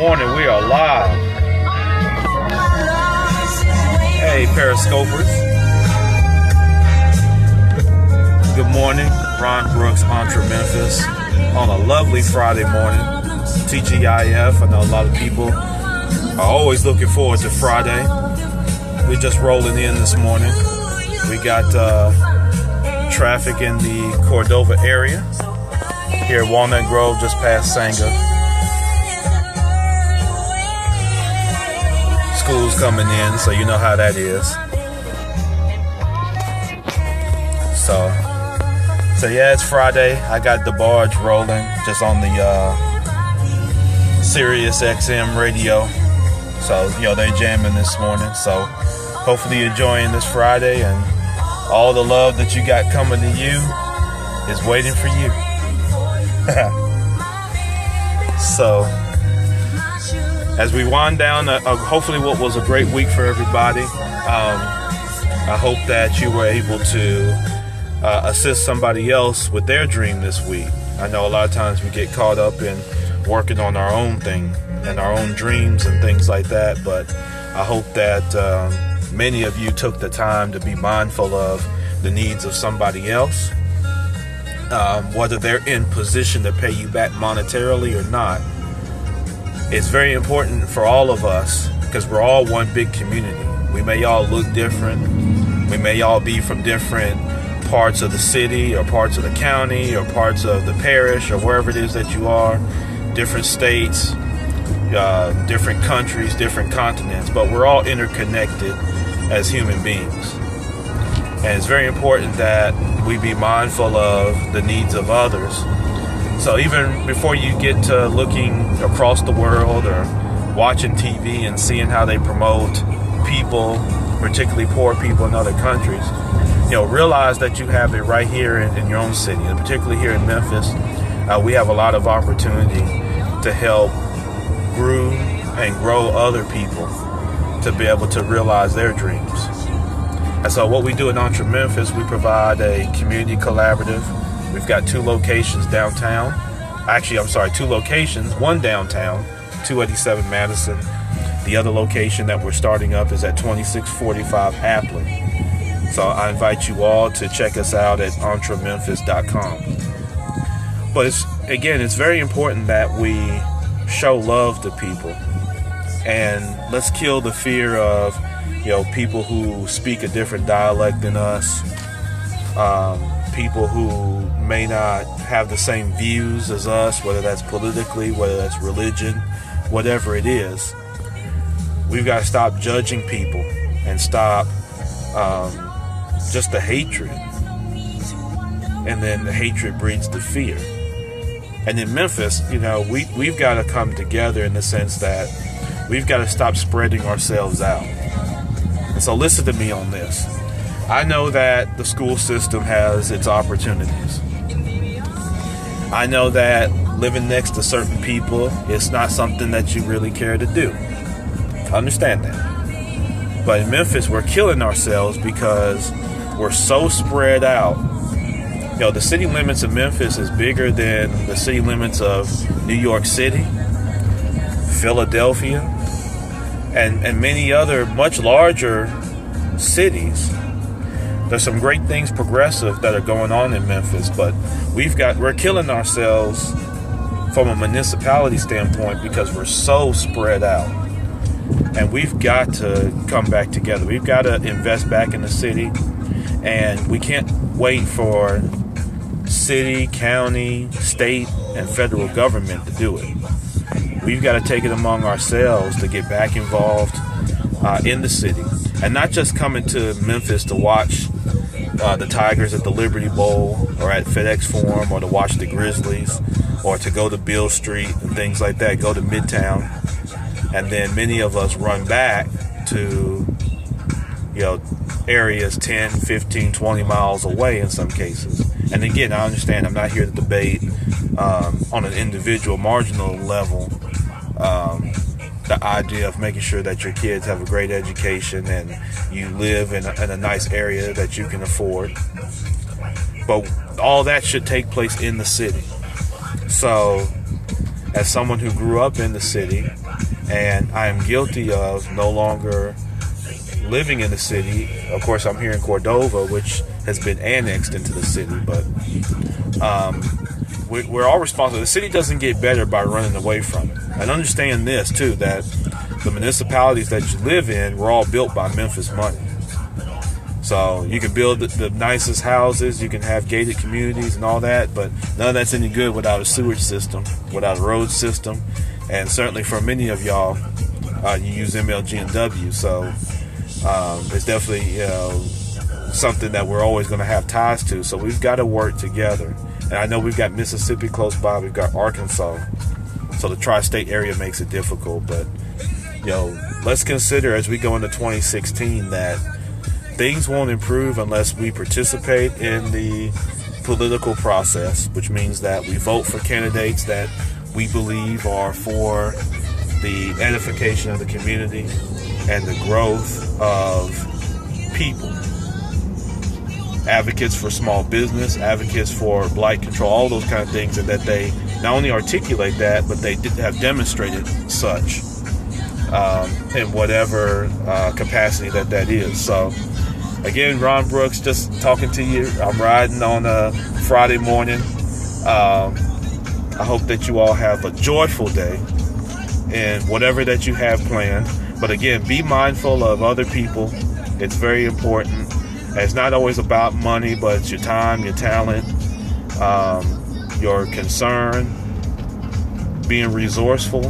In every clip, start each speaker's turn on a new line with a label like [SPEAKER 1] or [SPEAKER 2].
[SPEAKER 1] morning. We are live. Hey, Periscopers. Good morning. Ron Brooks, Entre Memphis, on a lovely Friday morning. TGIF. I know a lot of people are always looking forward to Friday. We're just rolling in this morning. We got traffic in the Cordova area here at Walnut Grove, just past Sanga. School's coming in, so you know how that is. So yeah, it's Friday. I got the barge rolling just on the Sirius XM radio. So, they're jamming this morning. So hopefully you're enjoying this Friday, and all the love that you got coming to you is waiting for you. So, as we wind down, hopefully what was a great week for everybody. I hope that you were able to assist somebody else with their dream this week. I know a lot of times we get caught up in working on our own thing and our own dreams and things like that, but I hope that many of you took the time to be mindful of the needs of somebody else, whether they're in position to pay you back monetarily or not. It's very important for all of us because we're all one big community. We may all look different. We may all be from different parts of the city or parts of the county or parts of the parish or wherever it is that you are, different states, different countries, different continents, but we're all interconnected as human beings. And it's very important that we be mindful of the needs of others. So even before you get to looking across the world or watching TV and seeing how they promote people, particularly poor people in other countries, realize that you have it right here in your own city, and particularly here in Memphis. We have a lot of opportunity to help groom and grow other people to be able to realize their dreams. And so what we do in Entre Memphis, we provide a community collaborative. We've got 2 locations downtown. Actually, I'm sorry, 2 locations, one downtown, 287 Madison. The other location that we're starting up is at 2645 Hapley. So I invite you all to check us out at entrememphis.com. But it's very important that we show love to people. And let's kill the fear of, people who speak a different dialect than us, people who may not have the same views as us, whether that's politically, whether that's religion, whatever it is. We've got to stop judging people and stop just the hatred. And then the hatred breeds the fear. And in Memphis, we've got to come together in the sense that we've got to stop spreading ourselves out. And so listen to me on this. I know that the school system has its opportunities. I know that living next to certain people is not something that you really care to do. I understand that. But in Memphis, we're killing ourselves because we're so spread out. The city limits of Memphis is bigger than the city limits of New York City, Philadelphia, and many other much larger cities. There's some great things progressive that are going on in Memphis, but we're killing ourselves from a municipality standpoint because we're so spread out. And we've got to come back together. We've got to invest back in the city, and we can't wait for city, county, state, and federal government to do it. We've got to take it among ourselves to get back involved in the city, and not just coming to Memphis to watch the Tigers at the Liberty Bowl or at FedEx Forum, or to watch the Grizzlies, or to go to Beale Street and things like that, go to Midtown. And then many of us run back to, areas 10, 15, 20 miles away in some cases. And again, I understand I'm not here to debate on an individual marginal level the idea of making sure that your kids have a great education and you live in a nice area that you can afford. But all that should take place in the city. So, as someone who grew up in the city, and I am guilty of no longer living in the city. Of course, I'm here in Cordova, which has been annexed into the city, but we're all responsible. The city doesn't get better by running away from it. And understand this, too, that the municipalities that you live in were all built by Memphis money. So you can build the nicest houses, you can have gated communities and all that, but none of that's any good without a sewage system, without a road system. And certainly for many of y'all, you use MLG and W. So it's definitely something that we're always going to have ties to. So we've got to work together. And I know we've got Mississippi close by, we've got Arkansas. So the tri-state area makes it difficult. But, let's consider as we go into 2016 that things won't improve unless we participate in the political process, which means that we vote for candidates that we believe are for the edification of the community and the growth of people. Advocates for small business, advocates for blight control, all those kind of things, and that they not only articulate that, but they have demonstrated such in whatever capacity that is. So, again, Ron Brooks, just talking to you. I'm riding on a Friday morning. I hope that you all have a joyful day in whatever that you have planned. But again, be mindful of other people. It's very important. It's not always about money, but it's your time, your talent, your concern, being resourceful,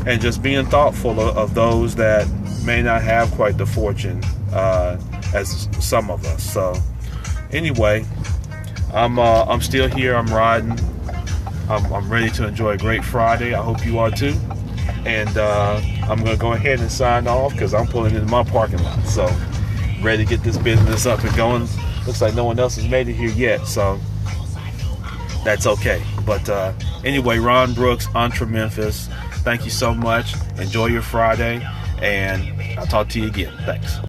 [SPEAKER 1] and just being thoughtful of those that may not have quite the fortune as some of us. So anyway, I'm still here. I'm riding. I'm ready to enjoy a great Friday. I hope you are too. And I'm going to go ahead and sign off because I'm pulling into my parking lot. So ready to get this business up and going. Looks like no one else has made it here yet, so that's okay. But anyway, Ron Brooks, Entre Memphis, thank you so much. Enjoy your Friday, and I'll talk to you again. Thanks.